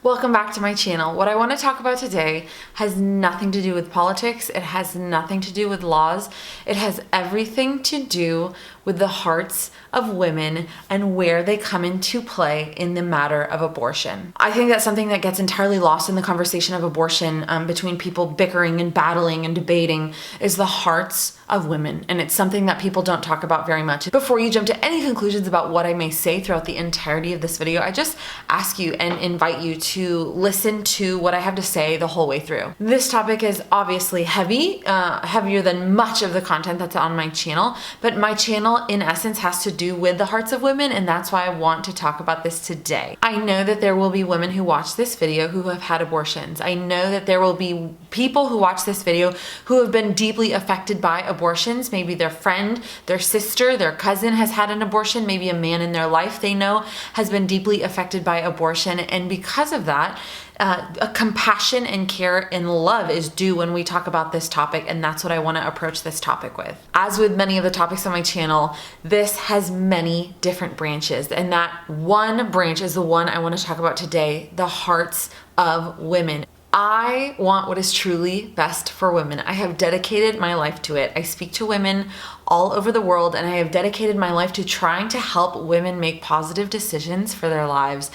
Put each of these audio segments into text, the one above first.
Welcome back to my channel. What I want to talk about today has nothing to do with politics. It has nothing to do with laws. It has everything to do with the hearts of women and where they come into play in the matter of abortion. I think that's something that gets entirely lost in the conversation of abortion between people bickering and battling and debating is the hearts of women. And it's something that people don't talk about very much. Before you jump to any conclusions about what I may say throughout the entirety of this video, I just ask you and invite you to listen to what I have to say the whole way through. This topic is obviously heavy, heavier than much of the content that's on my channel, but my channel in essence has to do with the hearts of women, and that's why I want to talk about this today. I know that there will be women who watch this video who have had abortions. I know that there will be people who watch this video who have been deeply affected by abortions. Maybe their friend, their sister, their cousin has had an abortion. Maybe a man in their life they know has been deeply affected by abortion, and because of that, a compassion and care and love is due when we talk about this topic, and that's what I want to approach this topic with. As with many of the topics on my channel, this has many different branches, and that one branch is the one I want to talk about today, the hearts of women. I want what is truly best for women. I have dedicated my life to it. I speak to women all over the world, and I have dedicated my life to trying to help women make positive decisions for their lives.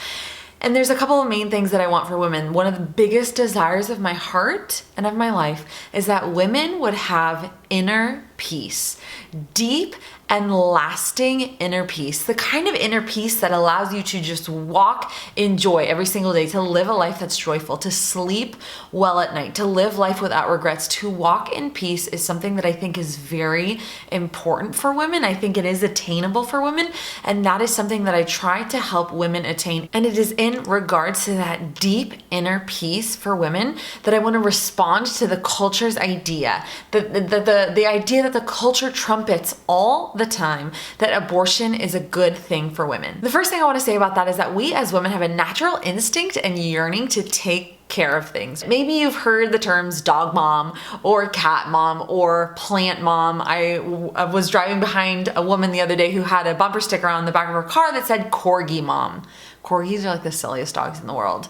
And there's a couple of main things that I want for women. One of the biggest desires of my heart and of my life is that women would have inner peace, deep and lasting inner peace, the kind of inner peace that allows you to just walk in joy every single day, to live a life that's joyful, to sleep well at night, to live life without regrets. To walk in peace is something that I think is very important for women. I think it is attainable for women, and that is something that I try to help women attain. And it is in regards to that deep inner peace for women that I want to respond to the culture's idea, the idea that the culture trumpets all the time that abortion is a good thing for women. The first thing I want to say about that is that we as women have a natural instinct and yearning to take care of things. Maybe you've heard the terms dog mom or cat mom or plant mom. I was driving behind a woman the other day who had a bumper sticker on the back of her car that said corgi mom. Corgis are like the silliest dogs in the world.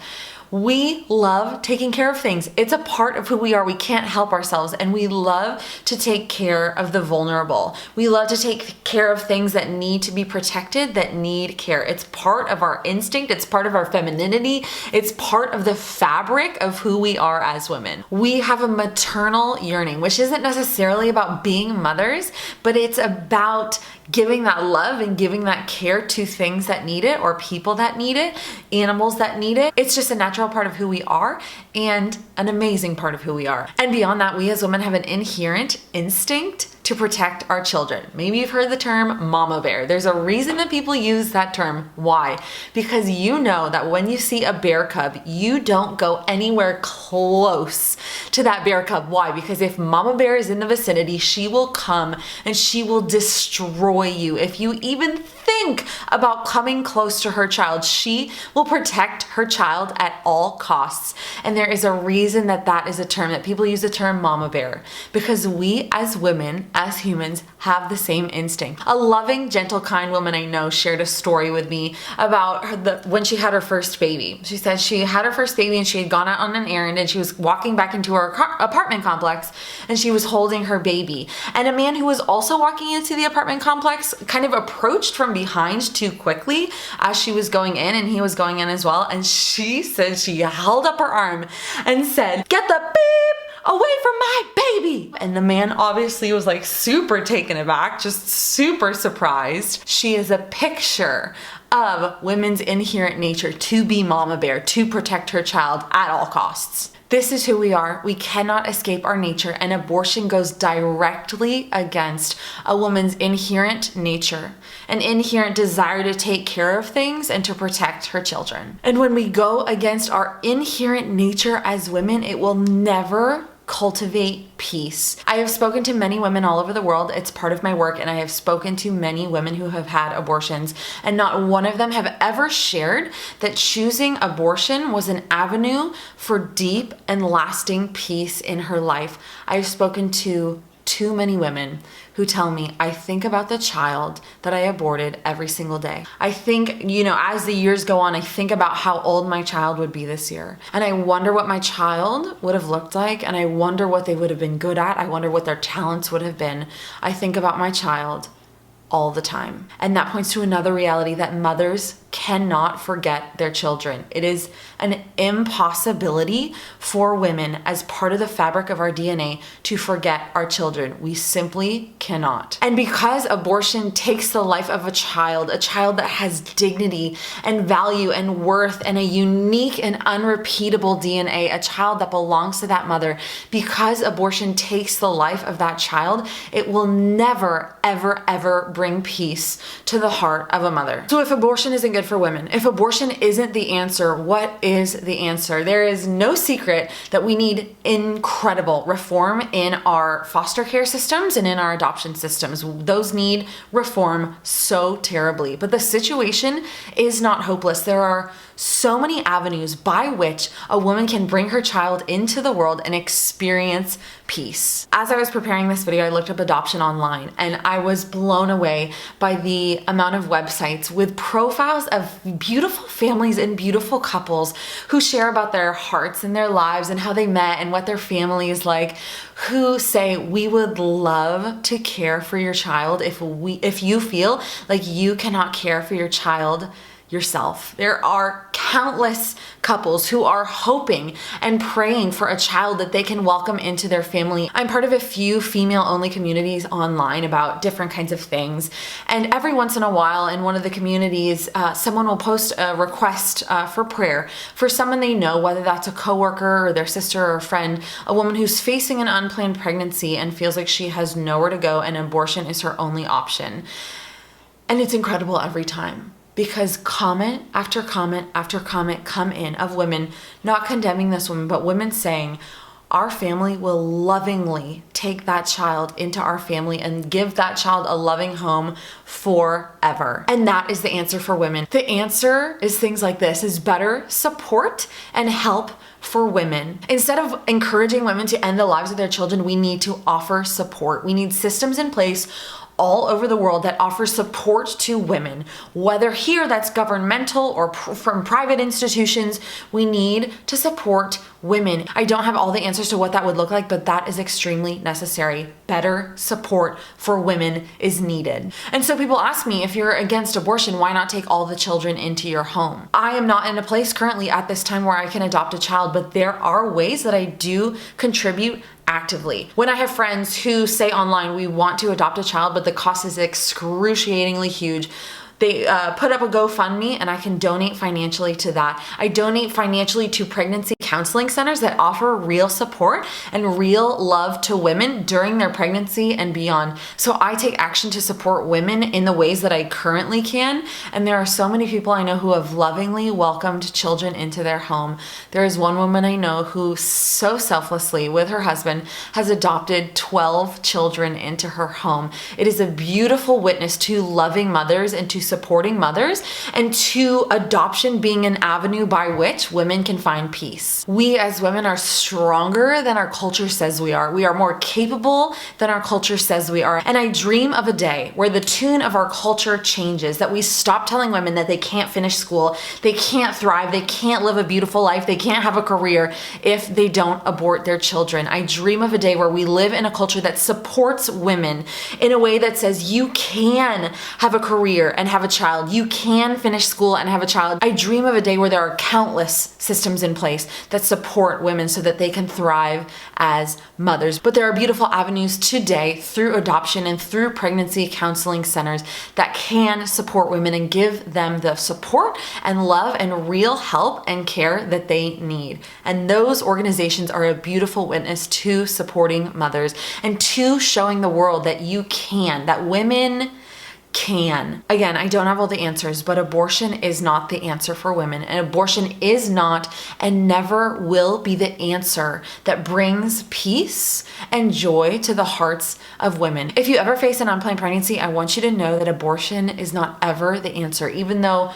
We love taking care of things. It's a part of who we are. We can't help ourselves, and we love to take care of the vulnerable. We love to take care of things that need to be protected, that need care. It's part of our instinct. It's part of our femininity. It's part of the fabric of who we are as women. We have a maternal yearning, which isn't necessarily about being mothers, but it's about giving that love and giving that care to things that need it, or people that need it, animals that need it. It's just a natural part of who we are and an amazing part of who we are. And beyond that, we as women have an inherent instinct to protect our children. Maybe you've heard the term mama bear. There's a reason that people use that term. Why? Because you know that when you see a bear cub, you don't go anywhere close to that bear cub. Why? Because if mama bear is in the vicinity, she will come and she will destroy you. If you even think about coming close to her child, she will protect her child at all costs. And there is a reason that that is a term, that people use the term mama bear, because we as women, as humans, have the same instinct. A loving, gentle, kind woman I know shared a story with me about when she had her first baby. She said she had her first baby and she had gone out on an errand, and she was walking back into her apartment complex, and she was holding her baby. And a man who was also walking into the apartment complex kind of approached from behind too quickly as she was going in, and he was going in as well. And she said she held up her arm and said, "Get the beep away from my baby." And the man obviously was like super taken aback, just super surprised. She is a picture of women's inherent nature to be mama bear, to protect her child at all costs. This is who we are. We cannot escape our nature, and abortion goes directly against a woman's inherent nature, an inherent desire to take care of things and to protect her children. And when we go against our inherent nature as women, it will never cultivate peace. I have spoken to many women all over the world. It's part of my work, and I have spoken to many women who have had abortions, and not one of them have ever shared that choosing abortion was an avenue for deep and lasting peace in her life. I have spoken to too many women who tell me, I think about the child that I aborted every single day. I think, as the years go on, I think about how old my child would be this year. And I wonder what my child would have looked like. And I wonder what they would have been good at. I wonder what their talents would have been. I think about my child all the time. And that points to another reality, that mothers cannot forget their children. It is an impossibility for women, as part of the fabric of our DNA, to forget our children. We simply cannot. And because abortion takes the life of a child that has dignity and value and worth and a unique and unrepeatable DNA, a child that belongs to that mother, because abortion takes the life of that child, it will never, ever, ever bring peace to the heart of a mother. So if abortion isn't good for women, if abortion isn't the answer, what is the answer? There is no secret that we need incredible reform in our foster care systems and in our adoption systems. Those need reform so terribly. But the situation is not hopeless. There are so many avenues by which a woman can bring her child into the world and experience peace. As I was preparing this video, I looked up adoption online, and I was blown away by the amount of websites with profiles of beautiful families and beautiful couples who share about their hearts and their lives and how they met and what their family is like, who say, we would love to care for your child if you feel like you cannot care for your child yourself. There are countless couples who are hoping and praying for a child that they can welcome into their family. I'm part of a few female-only communities online about different kinds of things, and every once in a while in one of the communities, someone will post a request for prayer for someone they know, whether that's a coworker or their sister or a friend, a woman who's facing an unplanned pregnancy and feels like she has nowhere to go and abortion is her only option. And it's incredible every time, because comment after comment after comment come in of women not condemning this woman, but women saying, our family will lovingly take that child into our family and give that child a loving home forever. And that is the answer for women. The answer is things like this, is better support and help for women. Instead of encouraging women to end the lives of their children, we need to offer support. We need systems in place all over the world that offer support to women, whether here that's governmental or from private institutions. We need to support women. I don't have all the answers to what that would look like, but that is extremely necessary. Better support for women is needed. And so people ask me, if you're against abortion, why not take all the children into your home? I am not in a place currently at this time where I can adopt a child, but there are ways that I do contribute actively. When I have friends who say online, we want to adopt a child, but the cost is excruciatingly huge, they put up a GoFundMe and I can donate financially to that. I donate financially to pregnancy counseling centers that offer real support and real love to women during their pregnancy and beyond. So I take action to support women in the ways that I currently can. And there are so many people I know who have lovingly welcomed children into their home. There is one woman I know who so selflessly, with her husband, has adopted 12 children into her home. It is a beautiful witness to loving mothers and to supporting mothers, and to adoption being an avenue by which women can find peace. We as women are stronger than our culture says we are. We are more capable than our culture says we are. And I dream of a day where the tune of our culture changes, that we stop telling women that they can't finish school, they can't thrive, they can't live a beautiful life, they can't have a career if they don't abort their children. I dream of a day where we live in a culture that supports women in a way that says you can have a career and have a child, you can finish school and have a child. I dream of a day where there are countless systems in place that support women so that they can thrive as mothers. But there are beautiful avenues today through adoption and through pregnancy counseling centers that can support women and give them the support and love and real help and care that they need. And those organizations are a beautiful witness to supporting mothers and to showing the world that you can, that women can. Again, I don't have all the answers, but abortion is not the answer for women, and abortion is not and never will be the answer that brings peace and joy to the hearts of women. If you ever face an unplanned pregnancy, I want you to know that abortion is not ever the answer, even though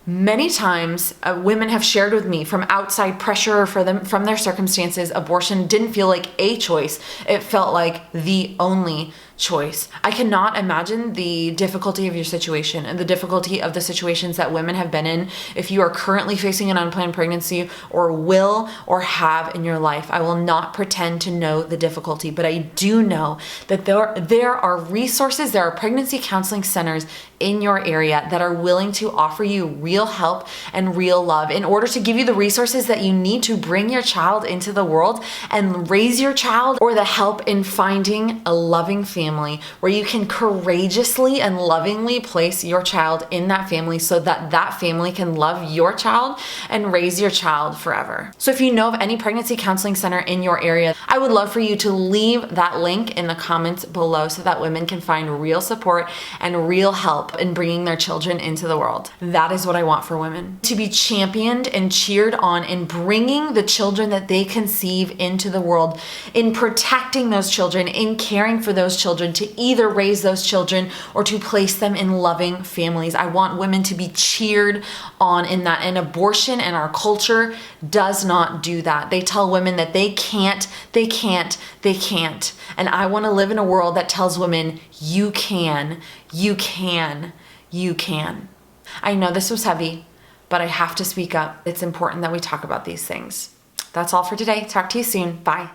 Many times women have shared with me from outside pressure for them, from their circumstances, abortion didn't feel like a choice. It felt like the only choice. I cannot imagine the difficulty of your situation and the difficulty of the situations that women have been in if you are currently facing an unplanned pregnancy or will or have in your life. I will not pretend to know the difficulty, but I do know that there are resources, there are pregnancy counseling centers in your area that are willing to offer you real help and real love in order to give you the resources that you need to bring your child into the world and raise your child, or the help in finding a loving family where you can courageously and lovingly place your child in that family so that that family can love your child and raise your child forever. So if you know of any pregnancy counseling center in your area, I would love for you to leave that link in the comments below so that women can find real support and real help in bringing their children into the world. That is what I want for women, to be championed and cheered on in bringing the children that they conceive into the world, in protecting those children, in caring for those children, to either raise those children or to place them in loving families. I want women to be cheered on in that. And abortion and our culture does not do that. They tell women that they can't. And I want to live in a world that tells women, you can. I know this was heavy, but I have to speak up. It's important that we talk about these things. That's all for today. Talk to you soon. Bye.